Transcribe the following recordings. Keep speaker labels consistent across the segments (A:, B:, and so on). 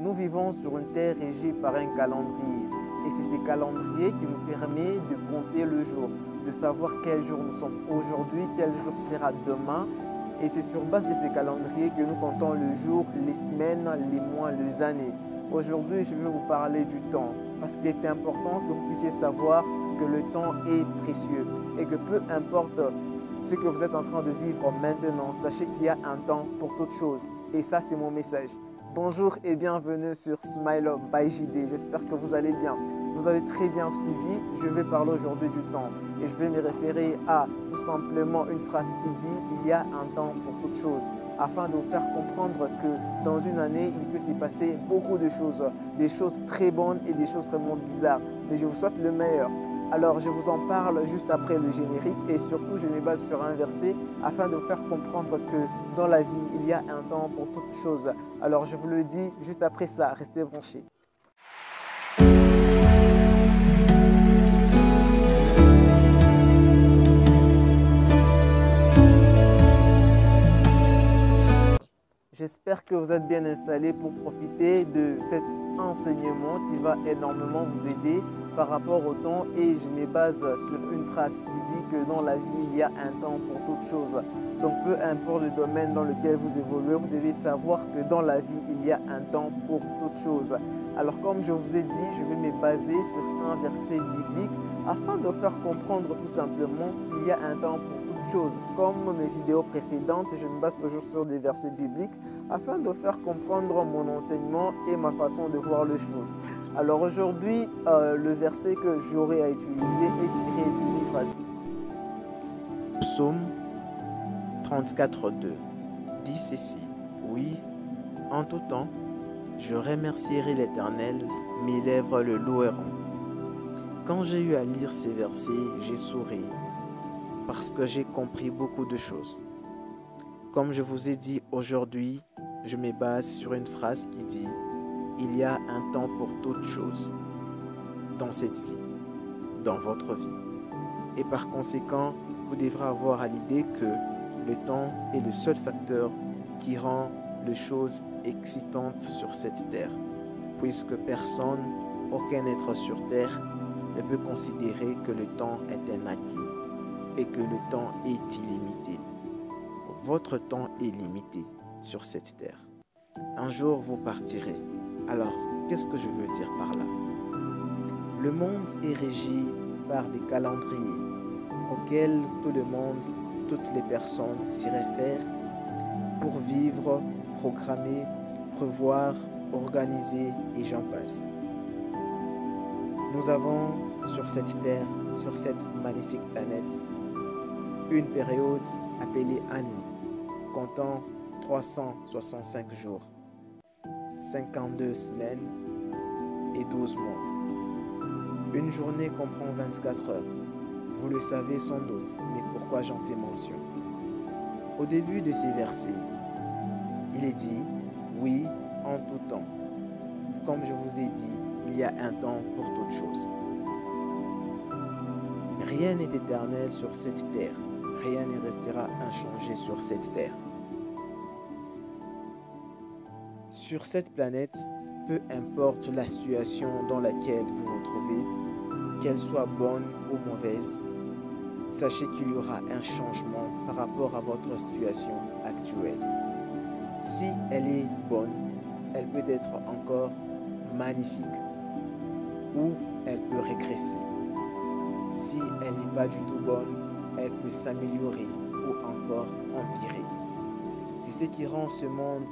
A: Nous vivons sur une terre régie par un calendrier. Et c'est ce calendrier qui nous permet de compter le jour, de savoir quel jour nous sommes aujourd'hui, quel jour sera demain. Et c'est sur base de ces calendriers que nous comptons le jour, les semaines, les mois, les années. Aujourd'hui, je vais vous parler du temps parce qu'il est important que vous puissiez savoir que le temps est précieux et que peu importe ce que vous êtes en train de vivre maintenant, sachez qu'il y a un temps pour toute chose. Et ça, c'est mon message. Bonjour et bienvenue sur Smile Up by JD. J'espère que vous allez bien. Vous avez très bien suivi. Je vais parler aujourd'hui du temps et je vais me référer à tout simplement une phrase qui dit « Il y a un temps pour toute chose » afin de vous faire comprendre que dans une année, il peut s'y passer beaucoup de choses, des choses très bonnes et des choses vraiment bizarres. Mais je vous souhaite le meilleur. Alors, je vous en parle juste après le générique et surtout, je me base sur un verset afin de vous faire comprendre que dans la vie, il y a un temps pour toutes choses. Alors, je vous le dis juste après ça, restez branchés. J'espère que vous êtes bien installés pour profiter de cet enseignement qui va énormément vous aider par rapport au temps et je me base sur une phrase qui dit que dans la vie, il y a un temps pour toute chose. Donc peu importe le domaine dans lequel vous évoluez, vous devez savoir que dans la vie, il y a un temps pour toute chose. Alors comme je vous ai dit, je vais me baser sur un verset biblique afin de faire comprendre tout simplement qu'il y a un temps pour toute chose. Comme mes vidéos précédentes, je me base toujours sur des versets bibliques afin de faire comprendre mon enseignement et ma façon de voir les choses. Alors aujourd'hui, le verset que j'aurai à utiliser est tiré du livre Psaume 34, 2. Dit ceci: oui, en tout temps, je remercierai l'Éternel, mes lèvres le loueront. Quand j'ai eu à lire ces versets, j'ai souri parce que j'ai compris beaucoup de choses. Comme je vous ai dit aujourd'hui, je me base sur une phrase qui dit « Il y a un temps pour toute chose dans cette vie, dans votre vie. » Et par conséquent, vous devrez avoir à l'idée que le temps est le seul facteur qui rend les choses excitantes sur cette terre, puisque personne, aucun être sur terre, ne peut considérer que le temps est un acquis et que le temps est illimité. Votre temps est limité sur cette terre. Un jour, vous partirez. Alors, qu'est-ce que je veux dire par là? Le monde est régi par des calendriers auxquels tout le monde, toutes les personnes s'y réfèrent pour vivre, programmer, prévoir, organiser et j'en passe. Nous avons sur cette terre, sur cette magnifique planète, une période appelée année, comptant 365 jours, 52 semaines et 12 mois. Une journée comprend 24 heures. Vous le savez sans doute, mais pourquoi j'en fais mention? Au début de ces versets, il est dit « Oui, en tout temps ». Comme je vous ai dit, il y a un temps pour toute chose. Rien n'est éternel sur cette terre. Rien ne restera inchangé sur cette terre. Sur cette planète, peu importe la situation dans laquelle vous vous trouvez, qu'elle soit bonne ou mauvaise, sachez qu'il y aura un changement par rapport à votre situation actuelle. Si elle est bonne, elle peut être encore magnifique ou elle peut régresser. Si elle n'est pas du tout bonne, elle peut s'améliorer ou encore empirer. C'est ce qui rend ce monde,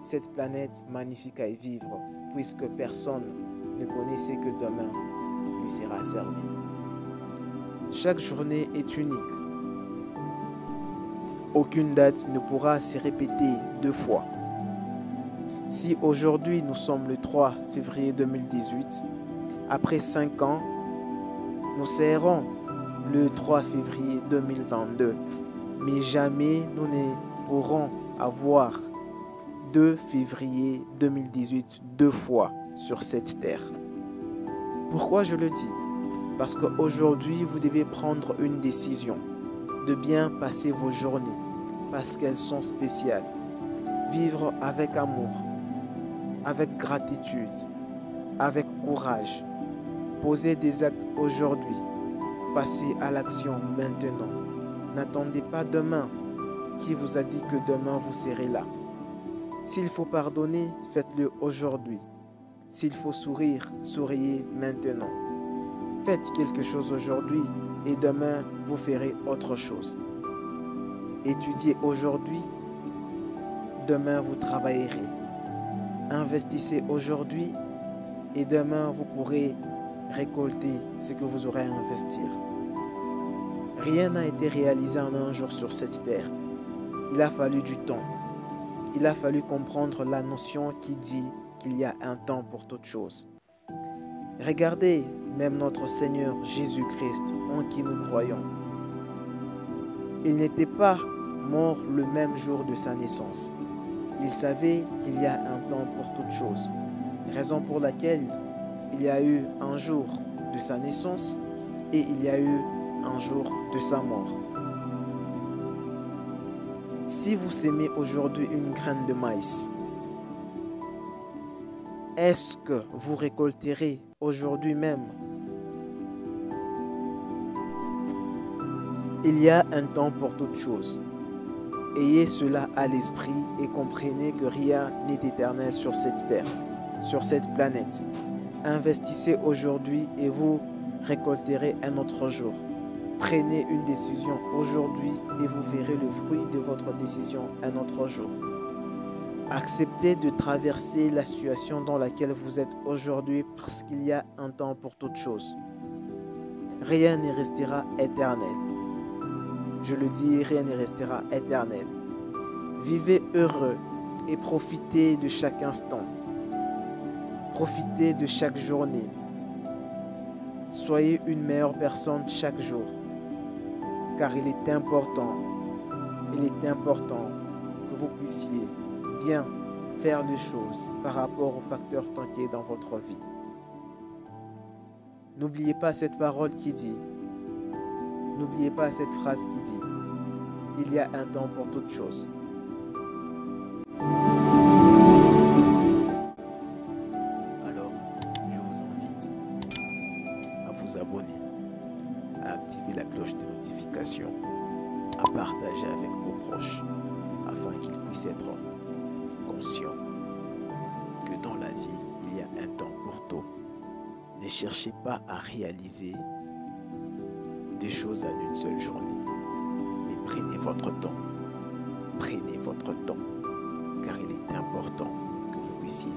A: cette planète magnifique à y vivre, puisque personne ne connaissait que demain lui sera servi. Chaque journée est unique. Aucune date ne pourra se répéter deux fois. Si aujourd'hui nous sommes le 3 février 2018, après 5 ans, nous serons le 3 février 2022. Mais jamais nous ne pourrons avoir 2 février 2018 deux fois sur cette terre. Pourquoi je le dis? Parce qu'aujourd'hui, vous devez prendre une décision de bien passer vos journées parce qu'elles sont spéciales. Vivre avec amour, avec gratitude, avec courage. Posez des actes aujourd'hui. Passez à l'action maintenant. N'attendez pas demain. Qui vous a dit que demain vous serez là? S'il faut pardonner, faites-le aujourd'hui. S'il faut sourire, souriez maintenant. Faites quelque chose aujourd'hui et demain vous ferez autre chose. Étudiez aujourd'hui, demain vous travaillerez. Investissez aujourd'hui et demain vous pourrez récolter ce que vous aurez à investir. Rien n'a été réalisé en un jour sur cette terre. Il a fallu du temps. Il a fallu comprendre la notion qui dit qu'il y a un temps pour toute chose. Regardez même notre Seigneur Jésus-Christ en qui nous croyons. Il n'était pas mort le même jour de sa naissance. Il savait qu'il y a un temps pour toute chose. Raison pour laquelle il y a eu un jour de sa naissance et il y a eu un jour de sa mort. Si vous semez aujourd'hui une graine de maïs, est-ce que vous récolterez aujourd'hui même? Il y a un temps pour toute chose. Ayez cela à l'esprit et comprenez que rien n'est éternel sur cette terre, sur cette planète. Investissez aujourd'hui et vous récolterez un autre jour. Prenez une décision aujourd'hui et vous verrez le fruit de votre décision un autre jour. Acceptez de traverser la situation dans laquelle vous êtes aujourd'hui parce qu'il y a un temps pour toute chose. Rien ne restera éternel. Je le dis, rien ne restera éternel. Vivez heureux et profitez de chaque instant. Profitez de chaque journée. Soyez une meilleure personne chaque jour. Car il est important que vous puissiez bien faire des choses par rapport aux facteurs temps qui est dans votre vie. N'oubliez pas cette parole qui dit, n'oubliez pas cette phrase qui dit, il y a un temps pour toute chose. Alors, je vous invite à vous abonner, à activer la cloche de notification, à partager avec vos proches, afin qu'ils puissent être conscients que dans la vie, il y a un temps pour tout. Ne cherchez pas à réaliser des choses en une seule journée, mais prenez votre temps, car il est important que vous puissiez